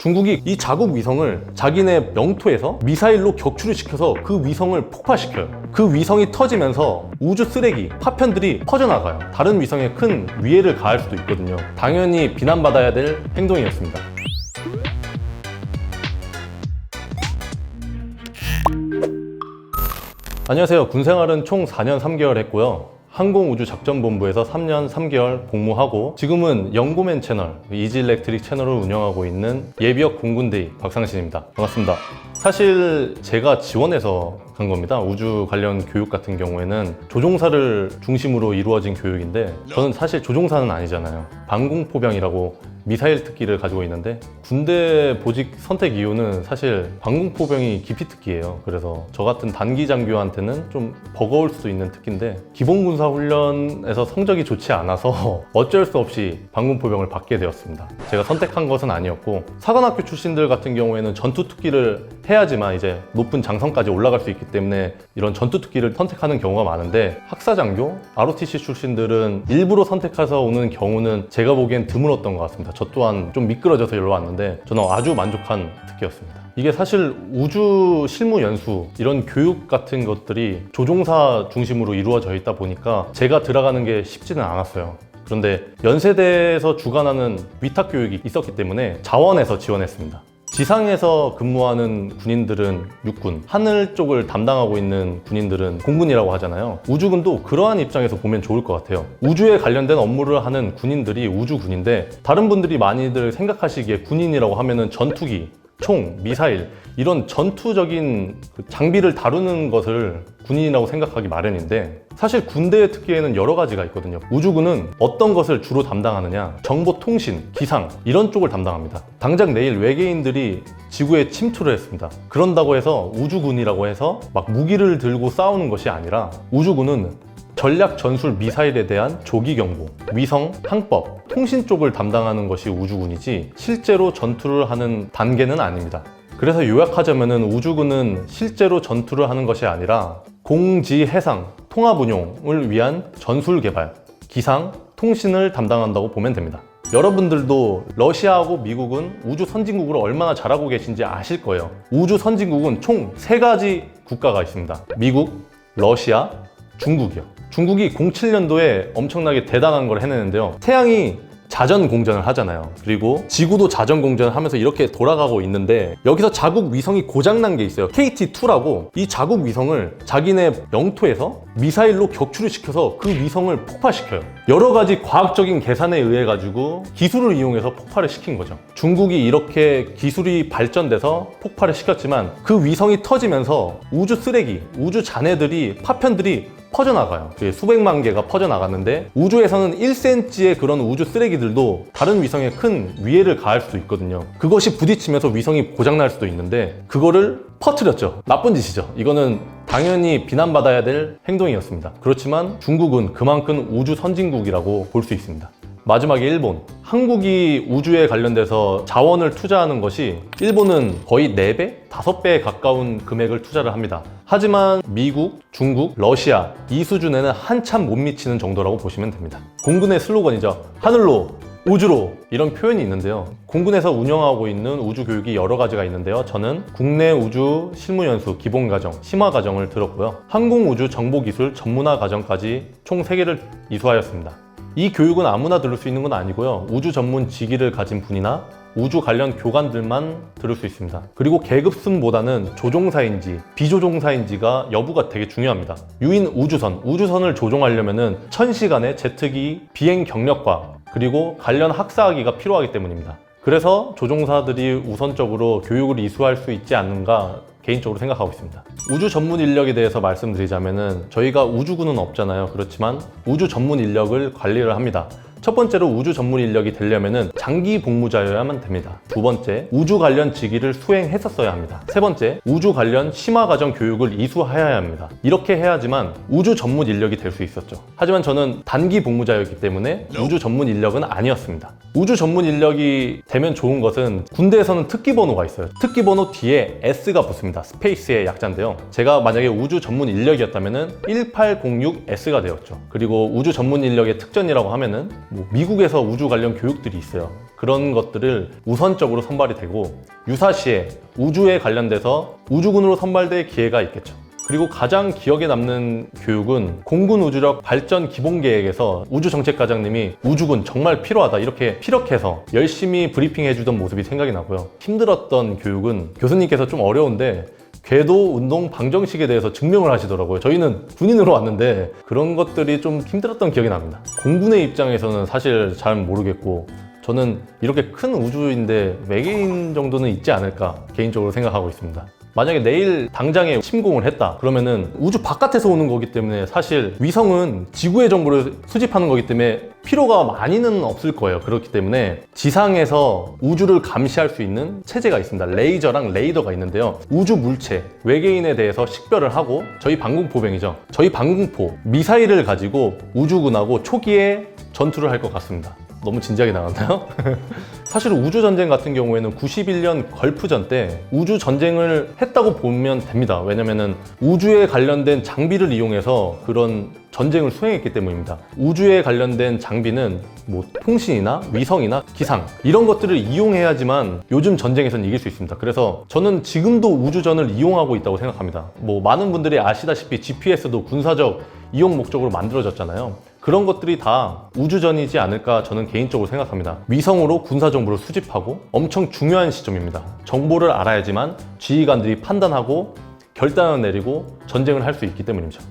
중국이 이 자국 위성을 자기네 영토에서 미사일로 격추를 시켜서 그 위성을 폭파시켜요. 그 위성이 터지면서 우주 쓰레기, 파편들이 퍼져나가요. 다른 위성에 큰 위해를 가할 수도 있거든요. 당연히 비난받아야 될 행동이었습니다. 안녕하세요. 군생활은 총 4년 3개월 했고요. 항공우주작전본부에서 3년 3개월 복무하고 지금은 영고맨 채널, 이지일렉트릭 채널을 운영하고 있는 예비역 공군대위 박상신입니다. 반갑습니다. 사실 제가 지원해서 간 겁니다. 우주 관련 교육 같은 경우에는 조종사를 중심으로 이루어진 교육인데 저는 사실 조종사는 아니잖아요. 방공포병이라고 미사일 특기를 가지고 있는데 군대 보직 선택 이유는 사실 방공포병이 기피특기예요. 그래서 저 같은 단기 장교한테는 좀 버거울 수도 있는 특기인데 기본군사훈련에서 성적이 좋지 않아서 어쩔 수 없이 방공포병을 받게 되었습니다. 제가 선택한 것은 아니었고 사관학교 출신들 같은 경우에는 전투특기를 해야지만 이제 높은 장성까지 올라갈 수 있기 때문에 이런 전투특기를 선택하는 경우가 많은데 학사장교, ROTC 출신들은 일부러 선택해서 오는 경우는 제가 보기엔 드물었던 것 같습니다. 저 또한 좀 미끄러져서 여기로 왔는데 저는 아주 만족한 특기였습니다. 이게 사실 우주 실무 연수 이런 교육 같은 것들이 조종사 중심으로 이루어져 있다 보니까 제가 들어가는 게 쉽지는 않았어요. 그런데 연세대에서 주관하는 위탁 교육이 있었기 때문에 자원에서 지원했습니다. 지상에서 근무하는 군인들은 육군, 하늘 쪽을 담당하고 있는 군인들은 공군이라고 하잖아요. 우주군도 그러한 입장에서 보면 좋을 것 같아요. 우주에 관련된 업무를 하는 군인들이 우주군인데 다른 분들이 많이들 생각하시기에 군인이라고 하면은 전투기, 총, 미사일 이런 전투적인 장비를 다루는 것을 군인이라고 생각하기 마련인데 사실 군대의 특기에는 여러 가지가 있거든요. 우주군은 어떤 것을 주로 담당하느냐, 정보통신, 기상 이런 쪽을 담당합니다. 당장 내일 외계인들이 지구에 침투를 했습니다. 그런다고 해서 우주군이라고 해서 막 무기를 들고 싸우는 것이 아니라 우주군은 전략 전술 미사일에 대한 조기 경보, 위성, 항법, 통신 쪽을 담당하는 것이 우주군이지 실제로 전투를 하는 단계는 아닙니다. 그래서 요약하자면은 우주군은 실제로 전투를 하는 것이 아니라 공지 해상, 통합 운용을 위한 전술 개발, 기상, 통신을 담당한다고 보면 됩니다. 여러분들도 러시아하고 미국은 우주 선진국으로 얼마나 잘하고 계신지 아실 거예요. 우주 선진국은 총 3가지 국가가 있습니다. 미국, 러시아, 중국이요. 중국이 07년도에 엄청나게 대단한 걸 해내는데요. 태양이 자전 공전을 하잖아요. 그리고 지구도 자전 공전을 하면서 이렇게 돌아가고 있는데 여기서 자국 위성이 고장난 게 있어요. KT-2라고 이 자국 위성을 자기네 영토에서 미사일로 격추를 시켜서 그 위성을 폭파시켜요. 여러 가지 과학적인 계산에 의해 가지고 기술을 이용해서 폭발을 시킨 거죠. 중국이 이렇게 기술이 발전돼서 폭발을 시켰지만 그 위성이 터지면서 우주 쓰레기, 우주 잔해들이, 파편들이 퍼져나가요. 수백만 개가 퍼져나갔는데 우주에서는 1cm의 그런 우주 쓰레기들도 다른 위성에 큰 위해를 가할 수도 있거든요. 그것이 부딪히면서 위성이 고장날 수도 있는데 그거를 퍼뜨렸죠. 나쁜 짓이죠. 이거는 당연히 비난받아야 될 행동이었습니다. 그렇지만 중국은 그만큼 우주 선진국이라고 볼 수 있습니다. 마지막에 일본. 한국이 우주에 관련돼서 자원을 투자하는 것이 일본은 거의 4배, 5배에 가까운 금액을 투자를 합니다. 하지만 미국, 중국, 러시아 이 수준에는 한참 못 미치는 정도라고 보시면 됩니다. 공군의 슬로건이죠. 하늘로, 우주로 이런 표현이 있는데요. 공군에서 운영하고 있는 우주 교육이 여러 가지가 있는데요. 저는 국내 우주 실무연수 기본과정, 심화과정을 들었고요. 항공우주 정보기술 전문화과정까지 총 3개를 이수하였습니다. 이 교육은 아무나 들을 수 있는 건 아니고요. 우주 전문 직위를 가진 분이나 우주 관련 교관들만 들을 수 있습니다. 그리고 계급순보다는 조종사인지 비조종사인지가 여부가 되게 중요합니다. 유인 우주선을 조종하려면은 1000시간의 제트기 비행 경력과 그리고 관련 학사학위가 필요하기 때문입니다. 그래서 조종사들이 우선적으로 교육을 이수할 수 있지 않는가 개인적으로 생각하고 있습니다. 우주 전문 인력에 대해서 말씀드리자면은 저희가 우주군은 없잖아요. 그렇지만 우주 전문 인력을 관리를 합니다. 첫 번째로 우주 전문 인력이 되려면은 장기 복무자여야만 됩니다. 두 번째, 우주 관련 직위를 수행했었어야 합니다. 세 번째, 우주 관련 심화과정 교육을 이수해야 합니다. 이렇게 해야지만 우주 전문 인력이 될 수 있었죠. 하지만 저는 단기 복무자였기 때문에 우주 전문 인력은 아니었습니다. 우주 전문 인력이 되면 좋은 것은 군대에서는 특기 번호가 있어요. 특기 번호 뒤에 S가 붙습니다. 스페이스의 약자인데요. 제가 만약에 우주 전문 인력이었다면은 1806S가 되었죠. 그리고 우주 전문 인력의 특전이라고 하면은 미국에서 우주 관련 교육들이 있어요. 그런 것들을 우선적으로 선발이 되고 유사시에 우주에 관련돼서 우주군으로 선발될 기회가 있겠죠. 그리고 가장 기억에 남는 교육은 공군 우주력 발전 기본계획에서 우주정책과장님이 우주군 정말 필요하다 이렇게 피력해서 열심히 브리핑해 주던 모습이 생각이 나고요. 힘들었던 교육은 교수님께서 좀 어려운데 궤도 운동 방정식에 대해서 증명을 하시더라고요. 저희는 군인으로 왔는데 그런 것들이 좀 힘들었던 기억이 납니다. 공군의 입장에서는 사실 잘 모르겠고 저는 이렇게 큰 우주인데 외계인 정도는 있지 않을까 개인적으로 생각하고 있습니다. 만약에 내일 당장에 침공을 했다 그러면은 우주 바깥에서 오는 거기 때문에 사실 위성은 지구의 정보를 수집하는 거기 때문에 필요가 많이는 없을 거예요. 그렇기 때문에 지상에서 우주를 감시할 수 있는 체제가 있습니다. 레이저랑 레이더가 있는데요. 우주 물체, 외계인에 대해서 식별을 하고 저희 방공포병이죠. 저희 방공포, 미사일을 가지고 우주군하고 초기에 전투를 할 것 같습니다. 너무 진지하게 나왔나요? 사실 우주전쟁 같은 경우에는 91년 걸프전 때 우주전쟁을 했다고 보면 됩니다. 왜냐면은 우주에 관련된 장비를 이용해서 그런 전쟁을 수행했기 때문입니다. 우주에 관련된 장비는 뭐 통신이나 위성이나 기상 이런 것들을 이용해야지만 요즘 전쟁에서는 이길 수 있습니다. 그래서 저는 지금도 우주전을 이용하고 있다고 생각합니다. 뭐 많은 분들이 아시다시피 GPS도 군사적 이용 목적으로 만들어졌잖아요. 그런 것들이 다 우주전이지 않을까 저는 개인적으로 생각합니다. 위성으로 군사 정보를 수집하고 엄청 중요한 시점입니다. 정보를 알아야지만 지휘관들이 판단하고 결단을 내리고 전쟁을 할 수 있기 때문이죠.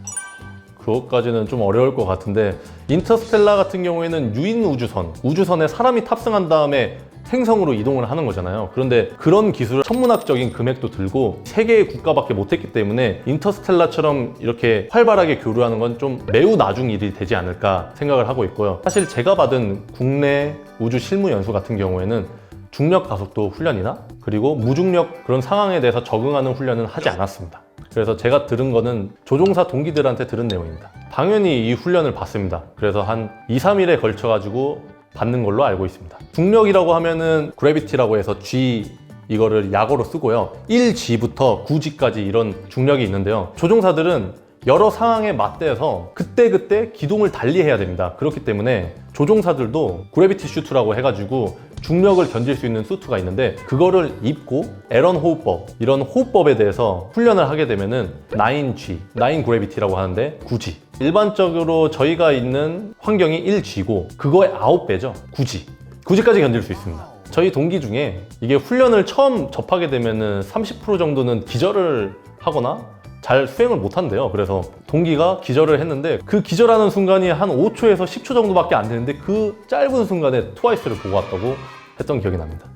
그것까지는 좀 어려울 것 같은데 인터스텔라 같은 경우에는 유인 우주선에 사람이 탑승한 다음에 행성으로 이동을 하는 거잖아요. 그런데 그런 기술을 천문학적인 금액도 들고 세 개의 국가밖에 못했기 때문에 인터스텔라처럼 이렇게 활발하게 교류하는 건 좀 매우 나중 일이 되지 않을까 생각을 하고 있고요. 사실 제가 받은 국내 우주 실무 연수 같은 경우에는 중력 가속도 훈련이나 그리고 무중력 그런 상황에 대해서 적응하는 훈련은 하지 않았습니다. 그래서 제가 들은 거는 조종사 동기들한테 들은 내용입니다. 당연히 이 훈련을 받습니다. 그래서 한 2, 3일에 걸쳐 가지고 받는 걸로 알고 있습니다. 중력이라고 하면은 그래비티라고 해서 G 이거를 약어로 쓰고요. 1G부터 9G까지 이런 중력이 있는데요. 조종사들은 여러 상황에 맞대서 그때그때 기동을 달리해야 됩니다. 그렇기 때문에 조종사들도 그래비티 슈트라고 해가지고 중력을 견딜 수 있는 수트가 있는데 그거를 입고 에런 호흡법 이런 호흡법에 대해서 훈련을 하게 되면은 9G, 9 그래비티라고 하는데 9G 일반적으로 저희가 있는 환경이 1G고 그거의 9배죠. 9G까지 견딜 수 있습니다. 저희 동기 중에 이게 훈련을 처음 접하게 되면은 30% 정도는 기절을 하거나 잘 수행을 못 한대요. 그래서 동기가 기절을 했는데 그 기절하는 순간이 한 5초에서 10초 정도밖에 안 되는데 그 짧은 순간에 트와이스를 보고 왔다고 했던 기억이 납니다.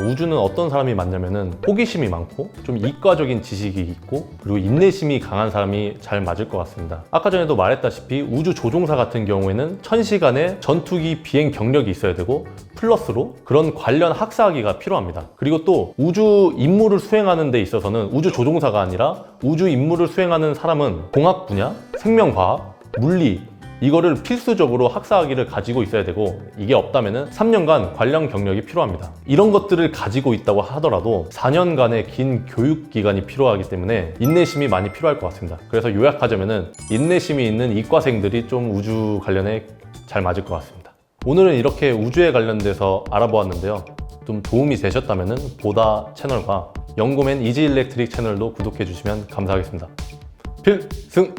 우주는 어떤 사람이 많냐면은 호기심이 많고 좀 이과적인 지식이 있고 그리고 인내심이 강한 사람이 잘 맞을 것 같습니다. 아까 전에도 말했다시피 우주 조종사 같은 경우에는 1000시간의 전투기 비행 경력이 있어야 되고 플러스로 그런 관련 학사학위가 필요합니다. 그리고 또 우주 임무를 수행하는 데 있어서는 우주 조종사가 아니라 우주 임무를 수행하는 사람은 공학 분야, 생명과학, 물리 이거를 필수적으로 학사학위를 가지고 있어야 되고 이게 없다면 3년간 관련 경력이 필요합니다. 이런 것들을 가지고 있다고 하더라도 4년간의 긴 교육 기간이 필요하기 때문에 인내심이 많이 필요할 것 같습니다. 그래서 요약하자면 인내심이 있는 이과생들이 좀 우주 관련에 잘 맞을 것 같습니다. 오늘은 이렇게 우주에 관련돼서 알아보았는데요. 좀 도움이 되셨다면 보다 채널과 연구맨 이지일렉트릭 채널도 구독해 주시면 감사하겠습니다. 필승!